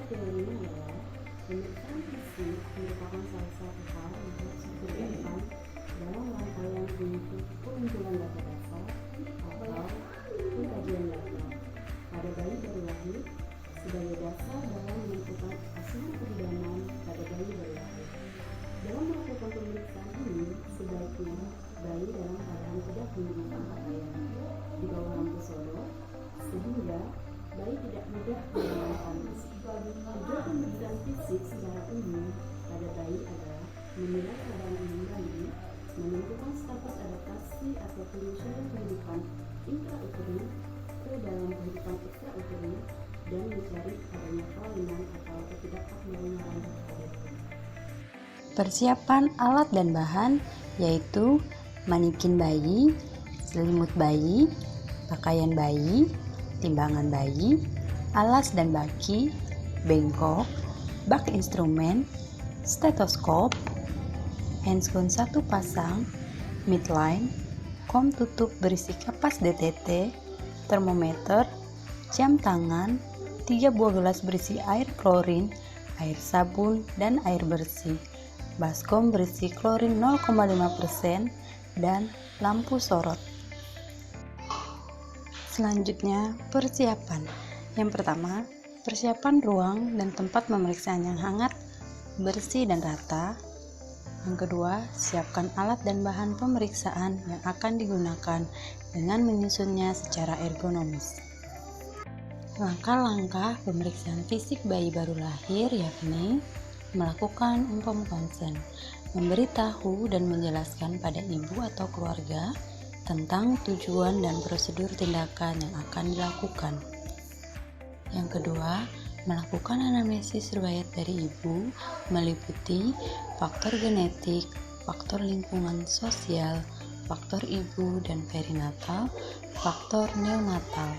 teorinya adalah pemeriksaan fisik merupakan salah satu hal yang harus dikerjakan dalam rangkaian pengumpulan data dasar atau pengkajian data pada bayi baru lahir sebagai dasar dalam menentukan asuhan kebidanan pada bayi baru lahir. Dalam melakukan pemeriksaan ini, sebaiknya bayi dalam keadaan tidak menggunakan pakaian di bawah lampu sorot sehingga bayi tidak mudah mengalami panas. Tujuan pemeriksaan fisik secara umum pada bayi adalah menilai keadaan umum bayi, menentukan status adaptasi atau penyesuaian kehidupan intrauterin ke dalam kehidupan ekstrauterin, dan mencari adanya kelainan atau ketidakabnormalan pada bayi. Persiapan alat dan bahan yaitu manikin bayi, selimut bayi, pakaian bayi, timbangan bayi, alas dan baki, bengkok, bak instrumen, stetoskop, handscone 1 pasang, midline, kom tutup berisi kapas DTT, termometer, jam tangan, 3 buah gelas berisi air klorin, air sabun, dan air bersih, baskom berisi klorin 0,5%, dan lampu sorot. Selanjutnya, persiapan. Yang pertama, persiapan ruang dan tempat pemeriksaan yang hangat, bersih dan rata. Yang kedua, siapkan alat dan bahan pemeriksaan yang akan digunakan dengan menyusunnya secara ergonomis. Langkah-langkah pemeriksaan fisik bayi baru lahir yakni melakukan umpam konsen, memberitahu dan menjelaskan pada ibu atau keluarga tentang tujuan dan prosedur tindakan yang akan dilakukan. Yang kedua, melakukan anamnesis riwayat dari ibu meliputi faktor genetik, faktor lingkungan sosial, faktor ibu dan perinatal, faktor neonatal.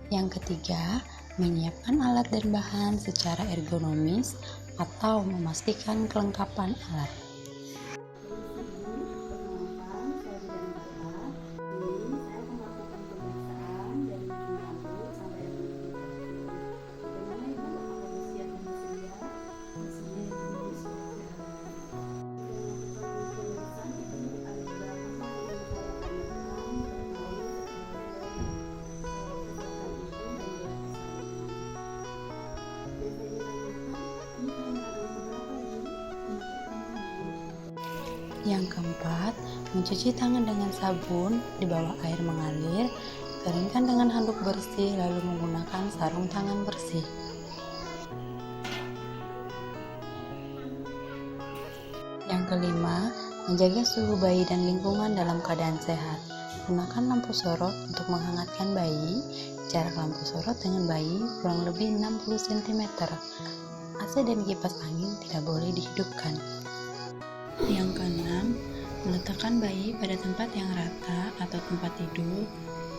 Yang ketiga, menyiapkan alat dan bahan secara ergonomis atau memastikan kelengkapan alat. Yang keempat, mencuci tangan dengan sabun di bawah air mengalir, keringkan dengan handuk bersih lalu menggunakan sarung tangan bersih. Yang kelima, menjaga suhu bayi dan lingkungan dalam keadaan sehat. Gunakan lampu sorot untuk menghangatkan bayi. Jarak lampu sorot dengan bayi kurang lebih 60 cm. AC dan kipas angin tidak boleh dihidupkan. Yang keenam, meletakkan bayi pada tempat yang rata atau tempat tidur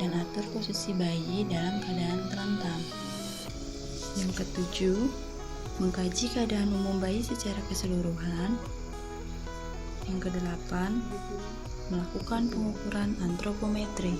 dan atur posisi bayi dalam keadaan terlentang. Yang ketujuh, mengkaji keadaan umum bayi secara keseluruhan. Yang kedelapan, melakukan pengukuran antropometri.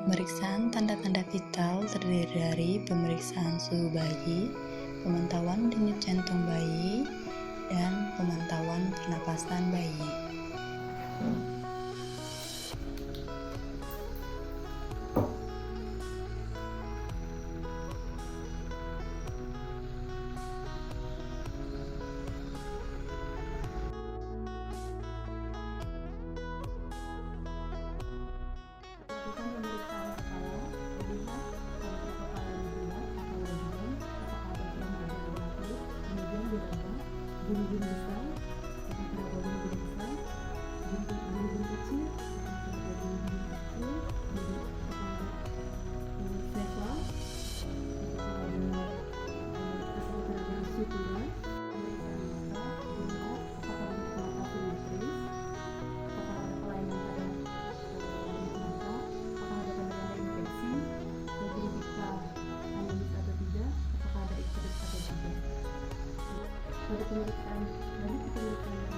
Pemeriksaan tanda-tanda vital terdiri dari pemeriksaan suhu bayi, pemantauan denyut jantung bayi, dan pemantauan pernapasan bayi. gunung besar, apakah ada gunung besar, gunung kecil, apakah ada gunung kecil, apakah ada lava, apakah ada keseragaman sutura, pemeriksaan mata, dilihat apakah bentuk mata simetris, apakah ada kelainan pada mata, apakah ada tanda-tanda infeksi, dan diperiksa anemis atau tidak, apakah ada icteris atau tidak. Pada pemeriksaan manual,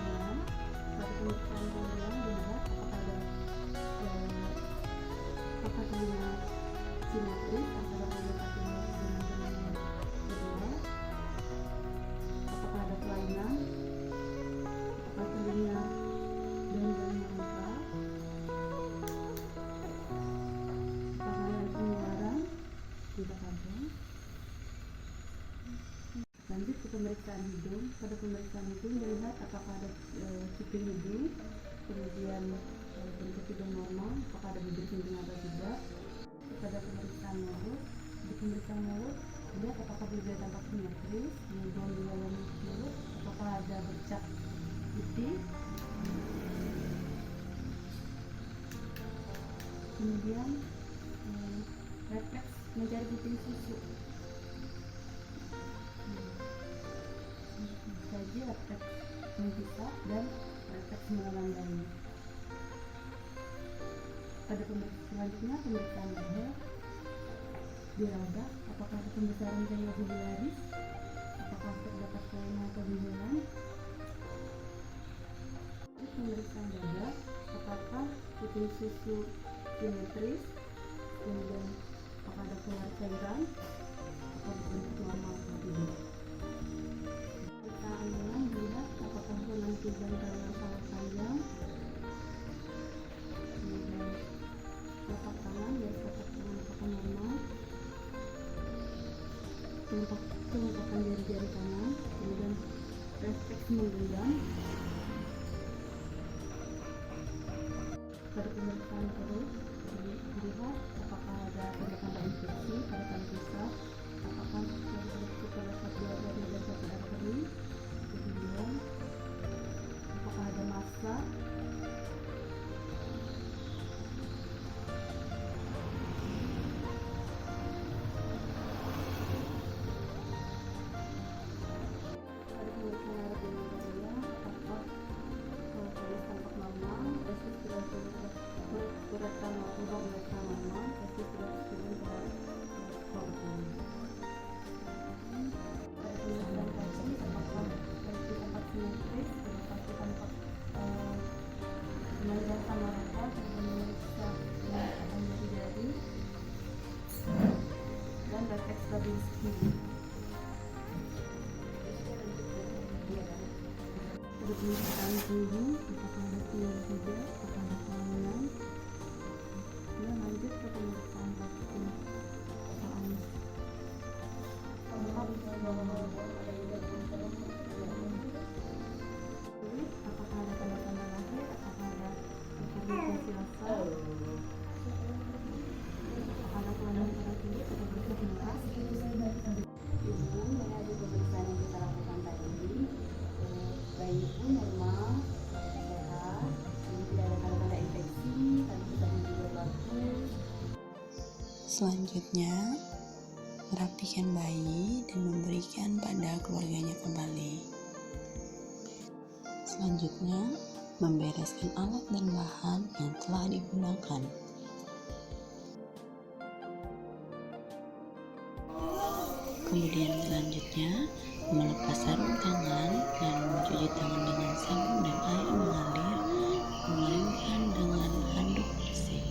dilihat apakah telinga simetris antara kedua telinga dengan telinga kedua, apakah ada kelainan, apakah telinga dan mangkrak, apakah ada pengeluaran, tidak ada. Lanjut ke pemeriksaan hidung. Pada pemeriksaan hidung dilihat apakah ada cuping hidung, kemudian bentuk hidung normal, apakah ada bibir sinting atau tidak. Pada pemeriksaan mulut, di pemeriksaan mulut dilihat apakah bibir tampak simetris, kemudian di dalam mulut apakah ada bercak putih, kemudian refleks mencari puting susu. Saja refleks menghisap dan refleks menelan bayi. Pada selanjutnya pemeriksaan leher, diraba apakah ada pembesaran ganglia jugularis, apakah terdapat kelainan atau benjolan. Pemeriksaan dada, apakah puting susu simetris, kemudian apakah ada keluar cairan, atau bentuk normal atau tidak. Pemeriksaan lengan dilihat apakah lengan pinggang dan lengan sangat panjang, kemudian telapak tangan dan telapak tangan apakah normal, kelengkapan jari-jari tangan, kemudian refleks menggenggam. Pada pemeriksaan perut dilihat apakah ada tanda-tanda infeksi pada tali pusat, apakah terdapat dua jari dan satu arteri, kemudian apakah ada massa, pada pemeriksaan alat dengarnya apakah kulit tampak normal, testis sudah uretra normal, testis sudah turun ke korban. Pada pemeriksaan kaki apakah kaki tampak simetris, kaki tampak memanjang sama rata, memeriksa kelengkapan jari-jari dan refleks Babinski. Pada pemeriksaan gigi apakah ada sinyal tidak, apakah ada kelainan. Dan lanjut ke pemeriksaan kaki anis. Apakah ada tanda-tanda lahir, apakah ada hipertensi rasa, apakah ada kelainan pada kulit atau bercak merah. Ibu mengenai pemeriksaan yang kita lakukan tadi, bayi ibu normal, sehat, tidak ada tanda-tanda infeksi, tadi kita juga bagus. Selanjutnya, merapikan bayi dan memberikan pada keluarganya kembali. Selanjutnya, membereskan alat dan bahan yang telah digunakan. Kemudian selanjutnya, melepas sarung tangan dan mencuci tangan dengan sabun dan air mengalir, mengeringkan dengan handuk bersih.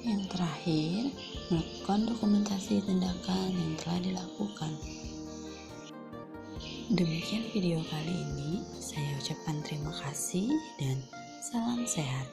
Yang terakhir, melakukan dokumentasi tindakan yang telah dilakukan. Demikian video kali ini, saya ucapkan terima kasih dan salam sehat.